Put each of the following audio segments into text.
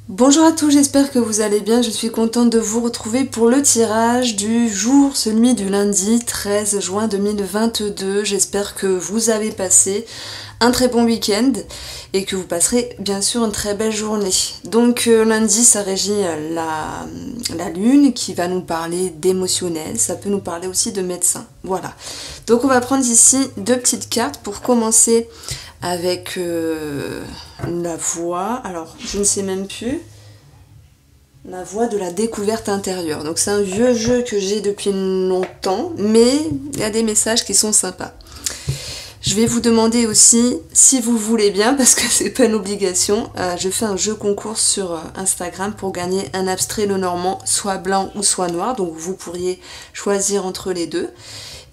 Bonjour à tous, j'espère que vous allez bien. Je suis contente de vous retrouver pour le tirage du jour, celui du lundi 13 juin 2022. J'espère que vous avez passé un très bon week-end et que vous passerez bien sûr une très belle journée. Donc lundi, ça régit la lune qui va nous parler d'émotionnel. Ça peut nous parler aussi de médecin. Voilà. Donc on va prendre ici deux petites cartes pour commencer avec la voix, alors je ne sais même plus, la voix de la découverte intérieure. Donc c'est un vieux jeu que j'ai depuis longtemps, mais il y a des messages qui sont sympas. Je vais vous demander aussi, si vous voulez bien, parce que c'est pas une obligation, je fais un jeu concours sur Instagram pour gagner un abstrait Lenormand, soit blanc ou soit noir, donc vous pourriez choisir entre les deux.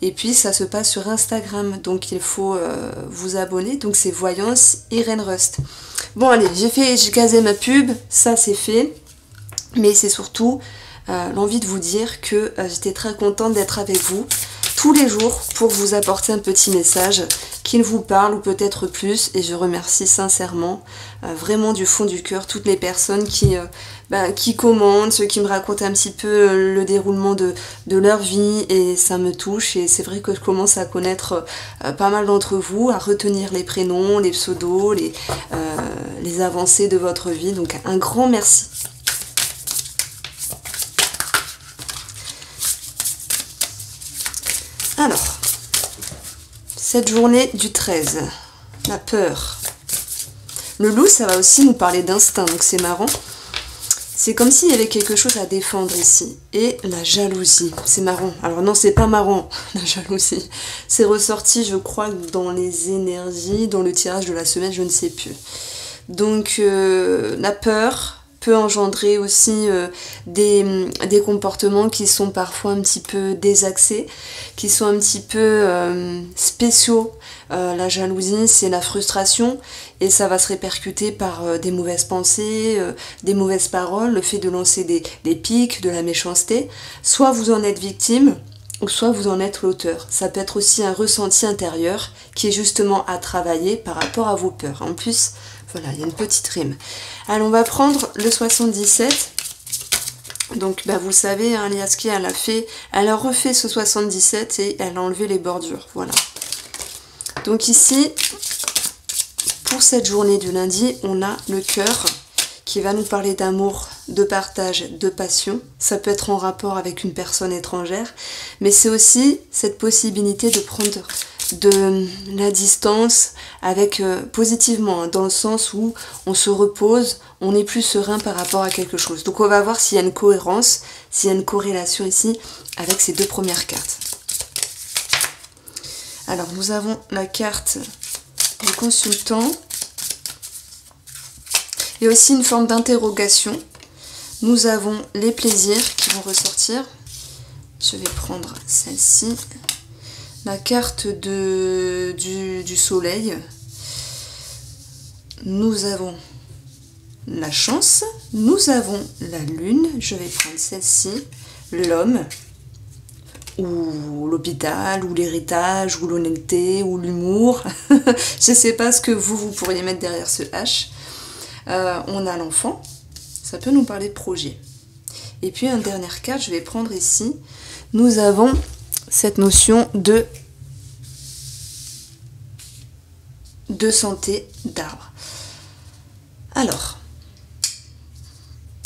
Et puis ça se passe sur Instagram, donc il faut vous abonner. Donc c'est Voyance Irène Rust. Bon allez, j'ai casé ma pub, ça c'est fait. Mais c'est surtout l'envie de vous dire que j'étais très contente d'être avec vous tous les jours pour vous apporter un petit message qui vous parle ou peut-être plus. Et je remercie sincèrement, vraiment du fond du cœur, toutes les personnes qui commentent, ceux qui me racontent un petit peu le déroulement de leur vie, et ça me touche. Et c'est vrai que je commence à connaître pas mal d'entre vous, à retenir les prénoms, les pseudos, les avancées de votre vie. Donc un grand merci. Alors, cette journée du 13, la peur. Le loup, ça va aussi nous parler d'instinct, donc c'est marrant. C'est comme s'il y avait quelque chose à défendre ici. Et la jalousie, c'est marrant. Alors non, c'est pas marrant, la jalousie. C'est ressorti, je crois, dans les énergies, dans le tirage de la semaine, je ne sais plus. Donc, la peur peut engendrer aussi des comportements qui sont parfois un petit peu désaxés, qui sont un petit peu spéciaux. La jalousie, c'est la frustration, et ça va se répercuter par des mauvaises pensées, des mauvaises paroles, le fait de lancer des piques, de la méchanceté. Soit vous en êtes victime, ou soit vous en êtes l'auteur. Ça peut être aussi un ressenti intérieur qui est justement à travailler par rapport à vos peurs. En plus, voilà, il y a une petite rime. Alors on va prendre le 77. Donc vous savez, hein, Liaski, elle a refait ce 77 et elle a enlevé les bordures. Voilà. Donc ici, pour cette journée du lundi, on a le cœur qui va nous parler d'amour, de partage, de passion. Ça peut être en rapport avec une personne étrangère, mais c'est aussi cette possibilité de prendre de la distance avec positivement, hein, dans le sens où on se repose, on est plus serein par rapport à quelque chose. Donc on va voir s'il y a une cohérence, s'il y a une corrélation ici avec ces deux premières cartes. Alors nous avons la carte du consultant et aussi une forme d'interrogation. Nous avons les plaisirs qui vont ressortir. Je vais prendre celle-ci. La carte du soleil. Nous avons la chance. Nous avons la lune. Je vais prendre celle-ci. L'homme. Ou l'hôpital, ou l'héritage, ou l'honnêteté, ou l'humour. Je ne sais pas ce que vous pourriez mettre derrière ce H. On a l'enfant. Ça peut nous parler de projet. Et puis, une dernière carte, je vais prendre ici. Nous avons cette notion de santé, d'arbre. Alors,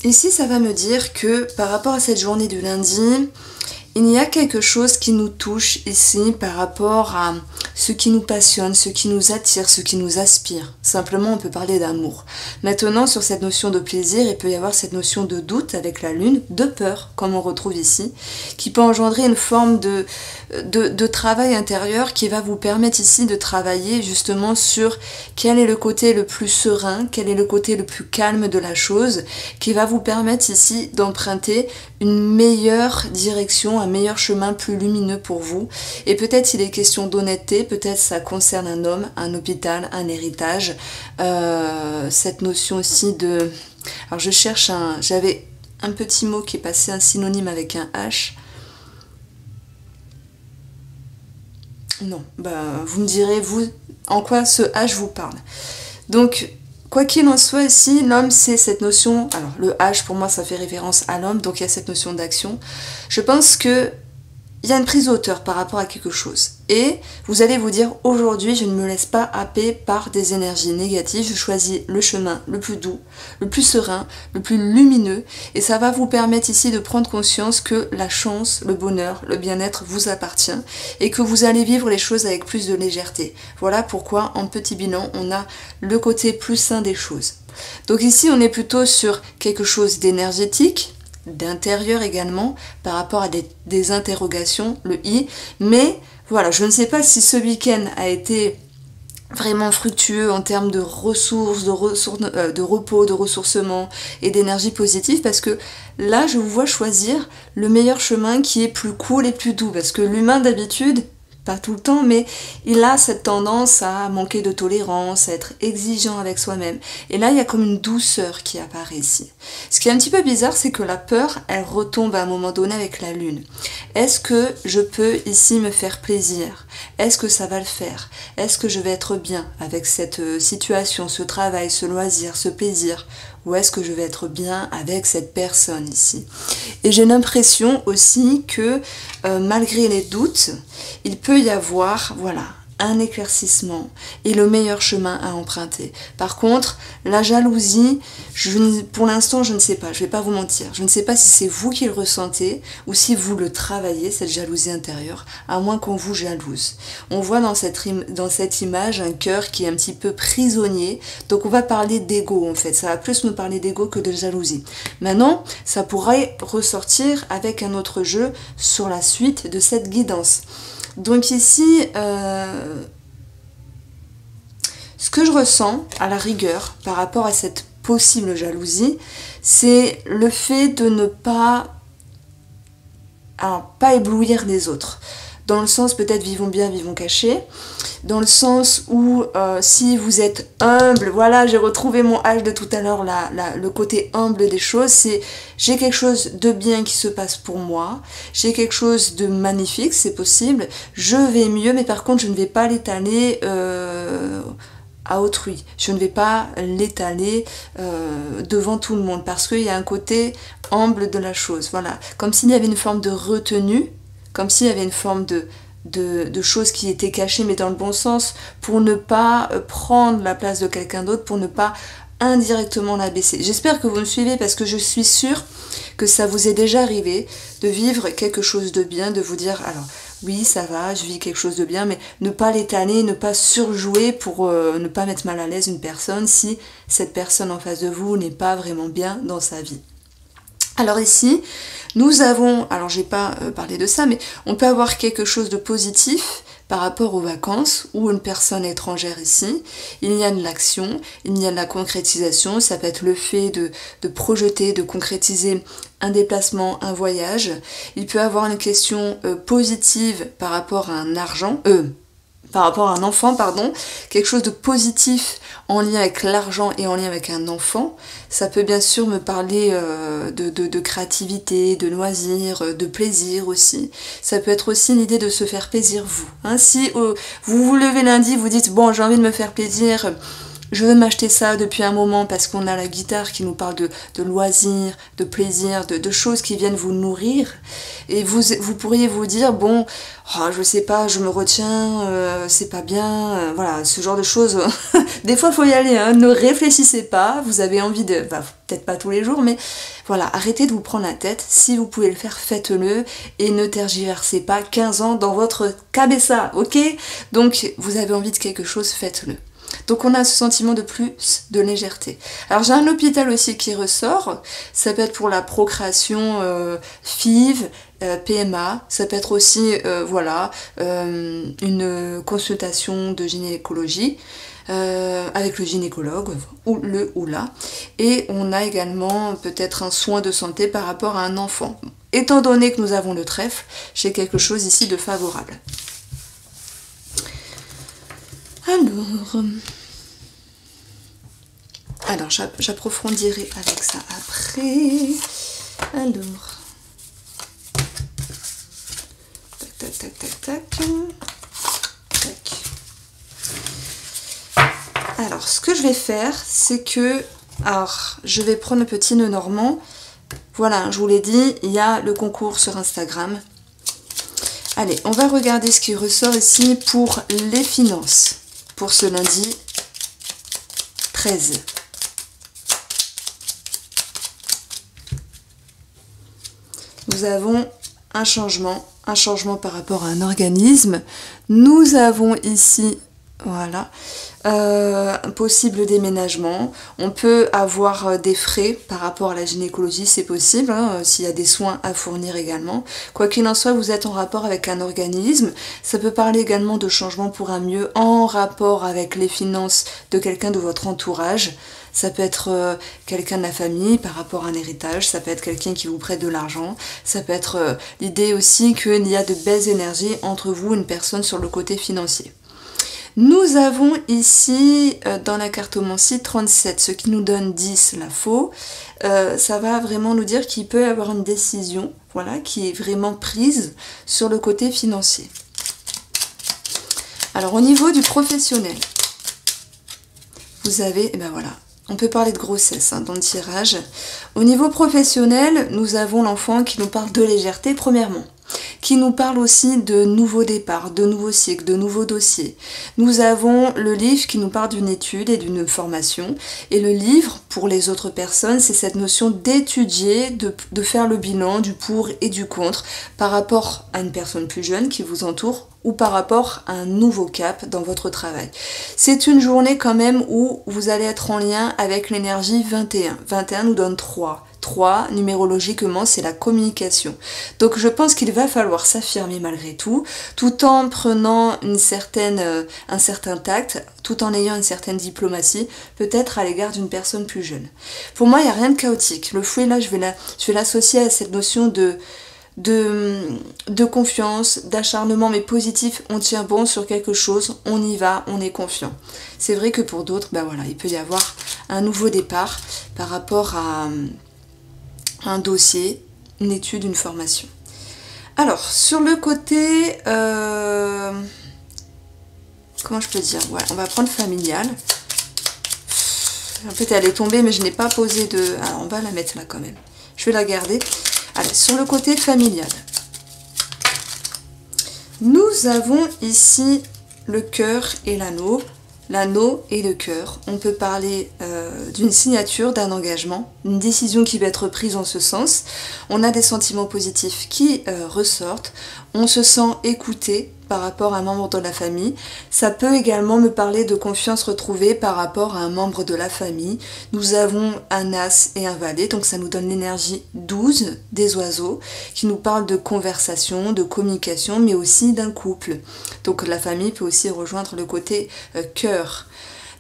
ici, ça va me dire que par rapport à cette journée du lundi, il y a quelque chose qui nous touche ici par rapport à ce qui nous passionne, ce qui nous attire, ce qui nous aspire. Simplement, on peut parler d'amour. Maintenant, sur cette notion de plaisir, il peut y avoir cette notion de doute avec la lune, de peur, comme on retrouve ici, qui peut engendrer une forme de travail intérieur qui va vous permettre ici de travailler justement sur quel est le côté le plus serein, quel est le côté le plus calme de la chose, qui va vous permettre ici d'emprunter une meilleure direction, un meilleur chemin plus lumineux pour vous. Et peut-être il est question d'honnêteté, peut-être ça concerne un homme, un hôpital, un héritage, cette notion aussi de... Alors je cherche j'avais un petit mot qui est passé, un synonyme avec un H. Non, vous me direz, vous, en quoi ce H vous parle. Donc, quoi qu'il en soit ici, l'homme c'est cette notion, alors le H pour moi ça fait référence à l'homme, donc il y a cette notion d'action. Je pense que il y a une prise de hauteur par rapport à quelque chose. Et vous allez vous dire, aujourd'hui, je ne me laisse pas happer par des énergies négatives. Je choisis le chemin le plus doux, le plus serein, le plus lumineux. Et ça va vous permettre ici de prendre conscience que la chance, le bonheur, le bien-être vous appartient. Et que vous allez vivre les choses avec plus de légèreté. Voilà pourquoi, en petit bilan, on a le côté plus sain des choses. Donc ici, on est plutôt sur quelque chose d'énergétique, d'intérieur également, par rapport à des interrogations, le I, mais voilà, je ne sais pas si ce week-end a été vraiment fructueux en termes de ressources, de repos, de ressourcement et d'énergie positive, parce que là, je vous vois choisir le meilleur chemin qui est plus cool et plus doux, parce que l'humain d'habitude, pas tout le temps, mais il a cette tendance à manquer de tolérance, à être exigeant avec soi-même. Et là, il y a comme une douceur qui apparaît ici. Ce qui est un petit peu bizarre, c'est que la peur, elle retombe à un moment donné avec la lune. Est-ce que je peux ici me faire plaisir? Est-ce que ça va le faire? Est-ce que je vais être bien avec cette situation, ce travail, ce loisir, ce plaisir? Ou est-ce que je vais être bien avec cette personne ici? Et j'ai l'impression aussi que malgré les doutes, il peut y avoir, voilà, un éclaircissement et le meilleur chemin à emprunter. Par contre, la jalousie, pour l'instant, je ne sais pas, je ne vais pas vous mentir. Je ne sais pas si c'est vous qui le ressentez ou si vous le travaillez, cette jalousie intérieure, à moins qu'on vous jalouse. On voit dans cette image un cœur qui est un petit peu prisonnier, donc on va parler d'ego en fait. Ça va plus nous parler d'ego que de jalousie. Maintenant, ça pourrait ressortir avec un autre jeu sur la suite de cette guidance. Donc ici, ce que je ressens à la rigueur par rapport à cette possible jalousie, c'est le fait de ne pas éblouir les autres. Dans le sens peut-être vivons bien, vivons cachés. Dans le sens où si vous êtes humble, voilà, j'ai retrouvé mon H de tout à l'heure, le côté humble des choses, c'est j'ai quelque chose de bien qui se passe pour moi, j'ai quelque chose de magnifique, c'est possible, je vais mieux, mais par contre je ne vais pas l'étaler à autrui, je ne vais pas l'étaler devant tout le monde, parce qu'il y a un côté humble de la chose, voilà, comme s'il y avait une forme de retenue, comme s'il y avait une forme de choses qui étaient cachées, mais dans le bon sens, pour ne pas prendre la place de quelqu'un d'autre, pour ne pas indirectement l'abaisser. J'espère que vous me suivez, parce que je suis sûre que ça vous est déjà arrivé de vivre quelque chose de bien, de vous dire, alors oui, ça va, je vis quelque chose de bien, mais ne pas l'étaler, ne pas surjouer pour ne pas mettre mal à l'aise une personne si cette personne en face de vous n'est pas vraiment bien dans sa vie. Alors ici, nous avons, alors j'ai pas parlé de ça, mais on peut avoir quelque chose de positif par rapport aux vacances ou une personne étrangère ici. Il y a de l'action, il y a de la concrétisation, ça peut être le fait de projeter, de concrétiser un déplacement, un voyage. Il peut avoir une question positive par rapport à par rapport à un enfant, pardon, quelque chose de positif en lien avec l'argent et en lien avec un enfant. Ça peut bien sûr me parler de créativité, de loisirs, de plaisir aussi. Ça peut être aussi l'idée de se faire plaisir vous. Hein, si vous vous levez lundi, vous dites bon, j'ai envie de me faire plaisir, je veux m'acheter ça depuis un moment parce qu'on a la guitare qui nous parle de loisirs, de plaisir, de choses qui viennent vous nourrir. Et vous pourriez vous dire, bon, oh, je sais pas, je me retiens, c'est pas bien, voilà, ce genre de choses. Des fois, il faut y aller, hein, ne réfléchissez pas, vous avez envie de... Bah, peut-être pas tous les jours, mais voilà, arrêtez de vous prendre la tête. Si vous pouvez le faire, faites-le et ne tergiversez pas 15 ans dans votre cabessa, ok? Donc, vous avez envie de quelque chose, faites-le. Donc on a ce sentiment de plus de légèreté. Alors j'ai un hôpital aussi qui ressort, ça peut être pour la procréation FIV, PMA, ça peut être aussi voilà, une consultation de gynécologie avec le gynécologue ou le ou la. Et on a également peut-être un soin de santé par rapport à un enfant. Étant donné que nous avons le trèfle, j'ai quelque chose ici de favorable. Alors j'approfondirai avec ça après. Alors, tac. Alors Alors, ce que je vais faire, c'est que... Alors, je vais prendre le petit nœud normand. Voilà, je vous l'ai dit, il y a le concours sur Instagram. Allez, on va regarder ce qui ressort ici pour les finances. Pour ce lundi 13. Nous avons un changement par rapport à un organisme. Nous avons ici, voilà, un possible déménagement. On peut avoir des frais par rapport à la gynécologie, c'est possible, hein, s'il y a des soins à fournir également. Quoi qu'il en soit, vous êtes en rapport avec un organisme. Ça peut parler également de changement pour un mieux en rapport avec les finances de quelqu'un de votre entourage. Ça peut être quelqu'un de la famille par rapport à un héritage, ça peut être quelqu'un qui vous prête de l'argent, ça peut être l'idée aussi qu'il y a de belles énergies entre vous et une personne sur le côté financier. Nous avons ici dans la cartomancie 37, ce qui nous donne 10, la faux. Ça va vraiment nous dire qu'il peut y avoir une décision, voilà, qui est vraiment prise sur le côté financier. Alors au niveau du professionnel, vous avez, et ben voilà. On peut parler de grossesse dans le tirage. Au niveau professionnel, nous avons l'enfant qui nous parle de légèreté, premièrement. Qui nous parle aussi de nouveaux départs, de nouveaux cycles, de nouveaux dossiers. Nous avons le livre qui nous parle d'une étude et d'une formation. Et le livre, pour les autres personnes, c'est cette notion d'étudier, de faire le bilan du pour et du contre par rapport à une personne plus jeune qui vous entoure ou par rapport à un nouveau cap dans votre travail. C'est une journée quand même où vous allez être en lien avec l'énergie 21. 21 nous donne 3. 3, numérologiquement, c'est la communication. Donc je pense qu'il va falloir s'affirmer malgré tout en prenant un certain tact, tout en ayant une certaine diplomatie, peut-être à l'égard d'une personne plus jeune. Pour moi, il n'y a rien de chaotique. Le fouet, là, je vais l'associer à cette notion de confiance, d'acharnement, mais positif. On tient bon sur quelque chose, on y va, on est confiant. C'est vrai que pour d'autres, ben voilà, il peut y avoir un nouveau départ par rapport à un dossier, une étude, une formation. Alors, sur le côté... comment je peux dire? Ouais, on va prendre familial. En fait, elle est tombée, mais je n'ai pas posé de... Alors, on va la mettre là quand même. Je vais la garder. Allez, sur le côté familial. Nous avons ici le cœur et l'anneau. L'anneau et le cœur. On peut parler d'une signature, d'un engagement, une décision qui va être prise en ce sens. On a des sentiments positifs qui ressortent. On se sent écouté par rapport à un membre de la famille. Ça peut également me parler de confiance retrouvée par rapport à un membre de la famille. Nous avons un as et un valet, donc ça nous donne l'énergie 12 des oiseaux, qui nous parle de conversation, de communication, mais aussi d'un couple. Donc la famille peut aussi rejoindre le côté cœur.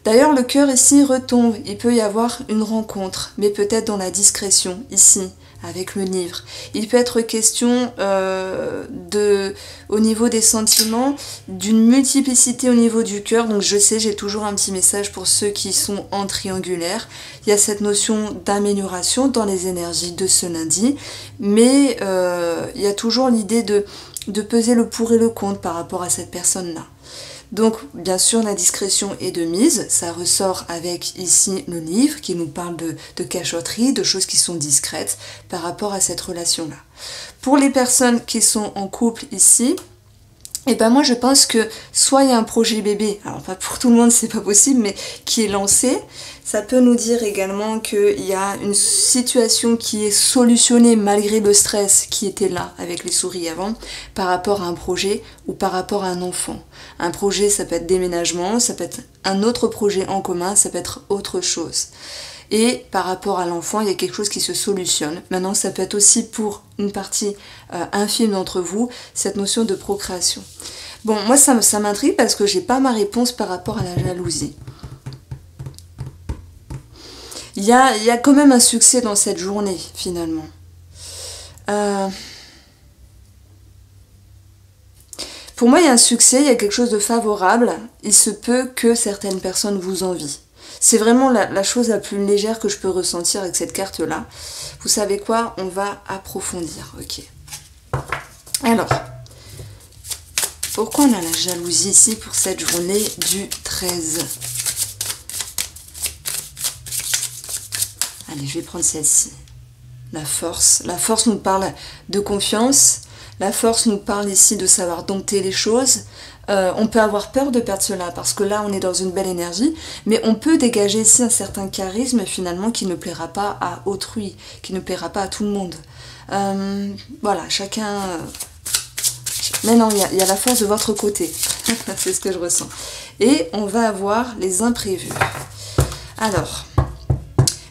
D'ailleurs, le cœur ici retombe. Il peut y avoir une rencontre, mais peut-être dans la discrétion, ici, avec le livre. Il peut être question au niveau des sentiments, d'une multiplicité au niveau du cœur. Donc je sais, j'ai toujours un petit message pour ceux qui sont en triangulaire. Il y a cette notion d'amélioration dans les énergies de ce lundi, mais il y a toujours l'idée de peser le pour et le contre par rapport à cette personne-là. Donc, bien sûr, la discrétion est de mise. Ça ressort avec ici le livre qui nous parle de cachotterie, de choses qui sont discrètes par rapport à cette relation-là. Pour les personnes qui sont en couple ici, et ben moi je pense que soit il y a un projet bébé, alors pas pour tout le monde c'est pas possible, mais qui est lancé. Ça peut nous dire également qu'il y a une situation qui est solutionnée malgré le stress qui était là avec les souris avant, par rapport à un projet ou par rapport à un enfant. Un projet, ça peut être déménagement, ça peut être un autre projet en commun, ça peut être autre chose. Et par rapport à l'enfant, il y a quelque chose qui se solutionne. Maintenant, ça peut être aussi pour une partie infime d'entre vous, cette notion de procréation. Bon, moi ça m'intrigue parce que j'ai pas ma réponse par rapport à la jalousie. Il y a quand même un succès dans cette journée, finalement. Pour moi, il y a un succès, il y a quelque chose de favorable. Il se peut que certaines personnes vous envient. C'est vraiment la chose la plus légère que je peux ressentir avec cette carte-là. Vous savez quoi? On va approfondir. Ok. Alors, pourquoi on a la jalousie ici pour cette journée du 13? Allez, je vais prendre celle-ci. La force. La force nous parle de confiance. La force nous parle ici de savoir dompter les choses. On peut avoir peur de perdre cela parce que là on est dans une belle énergie, mais on peut dégager ici un certain charisme finalement qui ne plaira pas à autrui, qui ne plaira pas à tout le monde. Voilà, chacun... Mais non, il y a la force de votre côté, c'est ce que je ressens. Et on va avoir les imprévus. Alors,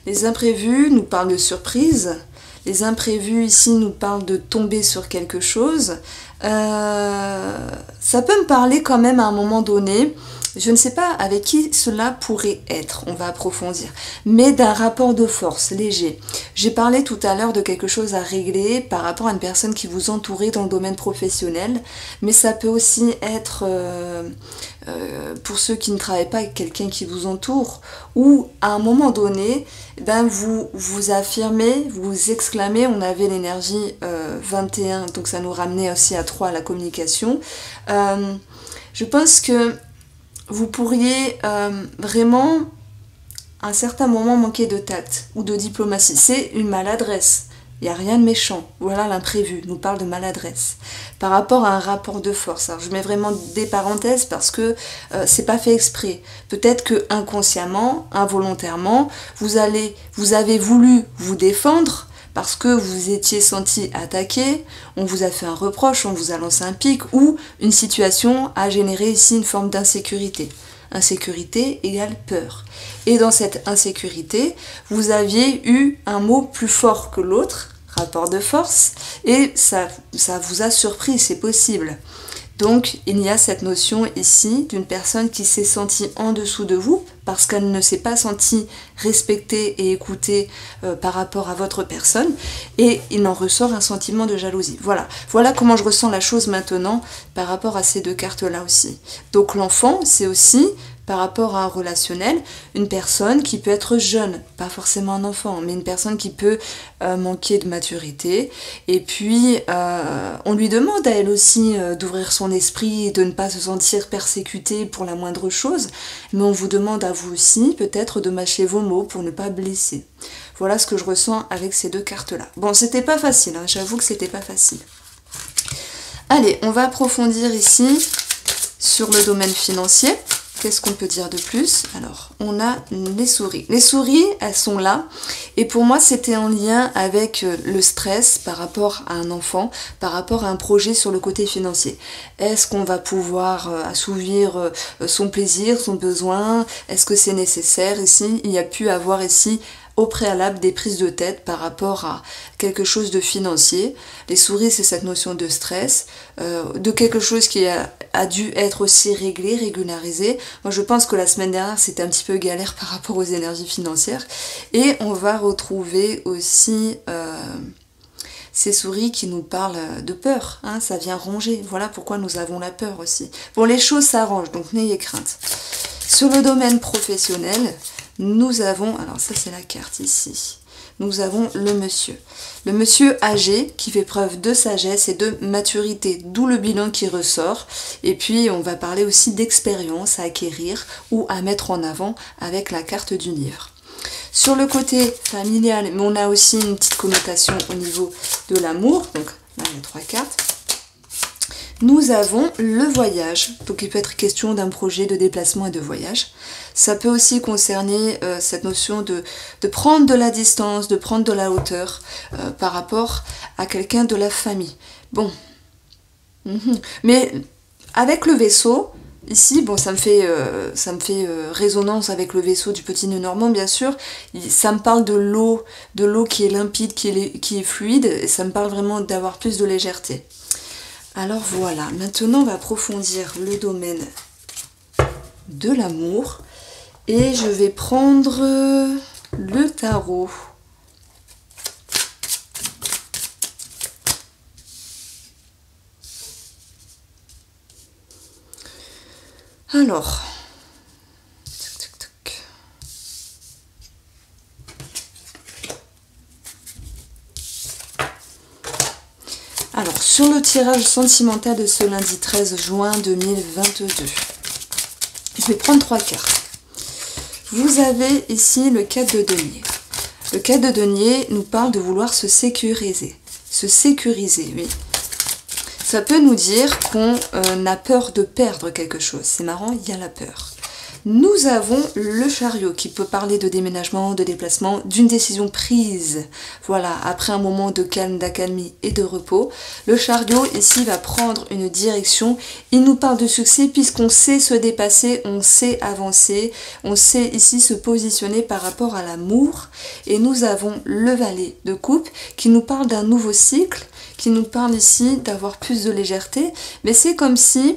les imprévus nous parlent de surprise. Les imprévus ici nous parlent de tomber sur quelque chose. Ça peut me parler quand même à un moment donné, je ne sais pas avec qui cela pourrait être, on va approfondir, mais d'un rapport de force léger. J'ai parlé tout à l'heure de quelque chose à régler par rapport à une personne qui vous entourait dans le domaine professionnel, mais ça peut aussi être pour ceux qui ne travaillent pas avec quelqu'un qui vous entoure, ou à un moment donné, ben vous affirmez, vous exclamez, on avait l'énergie 21, donc ça nous ramenait aussi à 3 la communication. Je pense que vous pourriez vraiment à un certain moment manquer de tact ou de diplomatie. C'est une maladresse. Il n'y a rien de méchant. Voilà l'imprévu, nous parle de maladresse. Par rapport à un rapport de force. Alors je mets vraiment des parenthèses parce que c'est pas fait exprès. Peut-être que inconsciemment, involontairement, vous avez voulu vous défendre parce que vous étiez senti attaqué, on vous a fait un reproche, on vous a lancé un pic, ou une situation a généré ici une forme d'insécurité. Insécurité égale peur. Et dans cette insécurité, vous aviez eu un mot plus fort que l'autre, rapport de force, et ça vous a surpris, c'est possible. Donc, il y a cette notion ici d'une personne qui s'est sentie en dessous de vous parce qu'elle ne s'est pas sentie respectée et écoutée par rapport à votre personne et il en ressort un sentiment de jalousie. Voilà comment je ressens la chose maintenant par rapport à ces deux cartes-là aussi. Donc, l'enfant, c'est aussi par rapport à un relationnel, une personne qui peut être jeune, pas forcément un enfant, mais une personne qui peut manquer de maturité. Et puis, on lui demande à elle aussi d'ouvrir son esprit et de ne pas se sentir persécutée pour la moindre chose. Mais on vous demande à vous aussi, peut-être, de mâcher vos mots pour ne pas blesser. Voilà ce que je ressens avec ces deux cartes-là. Bon, c'était pas facile, hein, j'avoue que c'était pas facile. Allez, on va approfondir ici sur le domaine financier. Qu'est-ce qu'on peut dire de plus? Alors, on a les souris. Les souris, elles sont là. Et pour moi, c'était en lien avec le stress par rapport à un enfant, par rapport à un projet sur le côté financier. Est-ce qu'on va pouvoir assouvir son plaisir, son besoin? Est-ce que c'est nécessaire ici? Il y a pu avoir ici au préalable des prises de tête par rapport à quelque chose de financier. Les souris, c'est cette notion de stress, de quelque chose qui a dû être aussi réglé, régularisé. Moi, je pense que la semaine dernière, c'était un petit peu galère par rapport aux énergies financières. Et on va retrouver aussi ces souris qui nous parlent de peur. Hein, ça vient ronger. Voilà pourquoi nous avons la peur aussi. Bon, les choses s'arrangent, donc n'ayez crainte. Sur le domaine professionnel, nous avons, alors ça c'est la carte ici, nous avons le monsieur âgé qui fait preuve de sagesse et de maturité, d'où le bilan qui ressort. Et puis on va parler aussi d'expérience à acquérir ou à mettre en avant avec la carte du livre. Sur le côté familial, mais on a aussi une petite connotation au niveau de l'amour, donc là il y a 3 cartes. Nous avons le voyage, donc il peut être question d'un projet de déplacement et de voyage. Ça peut aussi concerner cette notion de prendre de la distance, de prendre de la hauteur par rapport à quelqu'un de la famille. Bon, mais avec le vaisseau, ici, bon, ça me fait résonance avec le vaisseau du petit nœud normand, bien sûr. Ça me parle de l'eau qui est limpide, qui est fluide, et ça me parle vraiment d'avoir plus de légèreté. Alors voilà, maintenant on va approfondir le domaine de l'amour et je vais prendre le tarot. Alors, sur le tirage sentimental de ce lundi 13 juin 2022, je vais prendre 3 cartes. Vous avez ici le 4 de denier. Le 4 de denier nous parle de vouloir se sécuriser. Se sécuriser, oui. Ça peut nous dire qu'on a peur de perdre quelque chose. C'est marrant, il y a la peur. Nous avons le chariot qui peut parler de déménagement, de déplacement, d'une décision prise. Voilà, après un moment de calme, d'accalmie et de repos, le chariot ici va prendre une direction. Il nous parle de succès puisqu'on sait se dépasser, on sait avancer, on sait ici se positionner par rapport à l'amour. Et nous avons le valet de coupe qui nous parle d'un nouveau cycle, qui nous parle ici d'avoir plus de légèreté. Mais c'est comme si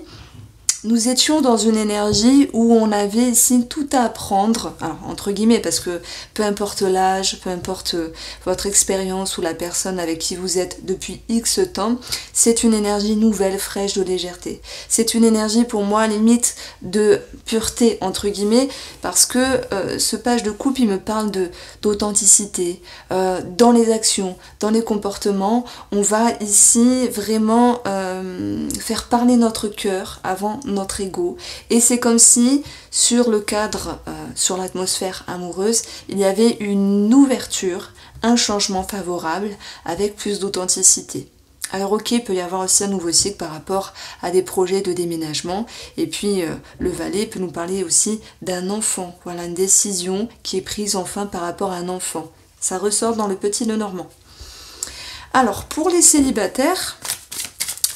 nous étions dans une énergie où on avait ici tout à apprendre, alors entre guillemets, parce que peu importe l'âge, peu importe votre expérience ou la personne avec qui vous êtes depuis X temps, c'est une énergie nouvelle, fraîche, de légèreté. C'est une énergie pour moi limite de pureté, entre guillemets, parce que ce page de coupe, il me parle d'authenticité, dans les actions, dans les comportements. On va ici vraiment faire parler notre cœur avant notre ego, et c'est comme si sur le cadre, sur l'atmosphère amoureuse, il y avait une ouverture, un changement favorable avec plus d'authenticité. Alors ok, il peut y avoir aussi un nouveau cycle par rapport à des projets de déménagement, et puis le valet peut nous parler aussi d'un enfant, voilà, une décision qui est prise enfin par rapport à un enfant. Ça ressort dans le petit Lenormand. Alors pour les célibataires,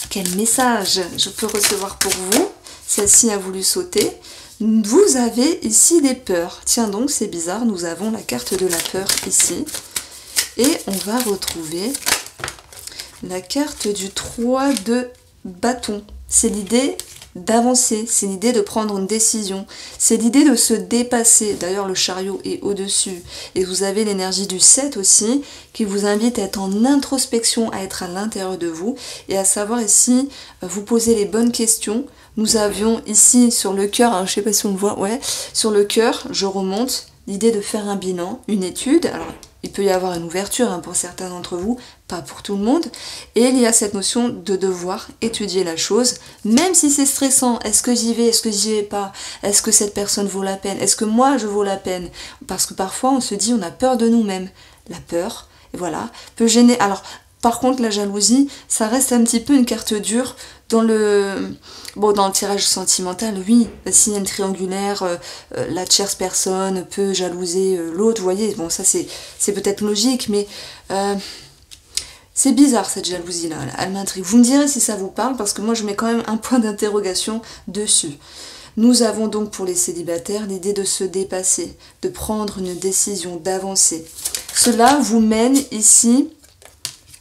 quel message je peux recevoir pour vous? Celle-ci a voulu sauter. Vous avez ici des peurs. Tiens donc, c'est bizarre, nous avons la carte de la peur ici. Et on va retrouver la carte du 3 de bâton. C'est l'idée d'avancer, c'est l'idée de prendre une décision, c'est l'idée de se dépasser. D'ailleurs, le chariot est au-dessus. Et vous avez l'énergie du 7 aussi, qui vous invite à être en introspection, à être à l'intérieur de vous, et à savoir ici, vous poser les bonnes questions. Nous avions ici sur le cœur, je ne sais pas si on le voit, ouais, sur le cœur, je remonte, l'idée de faire un bilan, une étude. Alors, il peut y avoir une ouverture pour certains d'entre vous, pas pour tout le monde. Et il y a cette notion de devoir étudier la chose, même si c'est stressant. Est-ce que j'y vais? Est-ce que j'y vais pas? Est-ce que cette personne vaut la peine? Est-ce que moi, je vaux la peine? Parce que parfois, on se dit, on a peur de nous-mêmes. La peur, et voilà, peut gêner. Alors, par contre, la jalousie, ça reste un petit peu une carte dure dans le... Bon, dans le tirage sentimental, oui, s'il y a une triangulaire, la tierce personne peut jalouser l'autre, vous voyez, bon, ça c'est peut-être logique, mais c'est bizarre cette jalousie-là, elle m'intrigue. Vous me direz si ça vous parle, parce que moi je mets quand même un point d'interrogation dessus. Nous avons donc pour les célibataires l'idée de se dépasser, de prendre une décision, d'avancer. Cela vous mène ici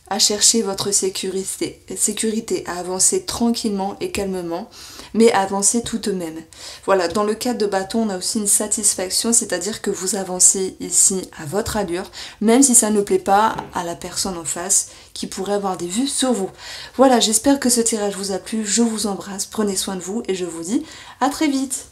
à chercher votre sécurité, à avancer tranquillement et calmement, mais à avancer tout de même. Voilà, dans le cadre de bâton, on a aussi une satisfaction, c'est-à-dire que vous avancez ici à votre allure, même si ça ne plaît pas à la personne en face qui pourrait avoir des vues sur vous. Voilà, j'espère que ce tirage vous a plu, je vous embrasse, prenez soin de vous et je vous dis à très vite.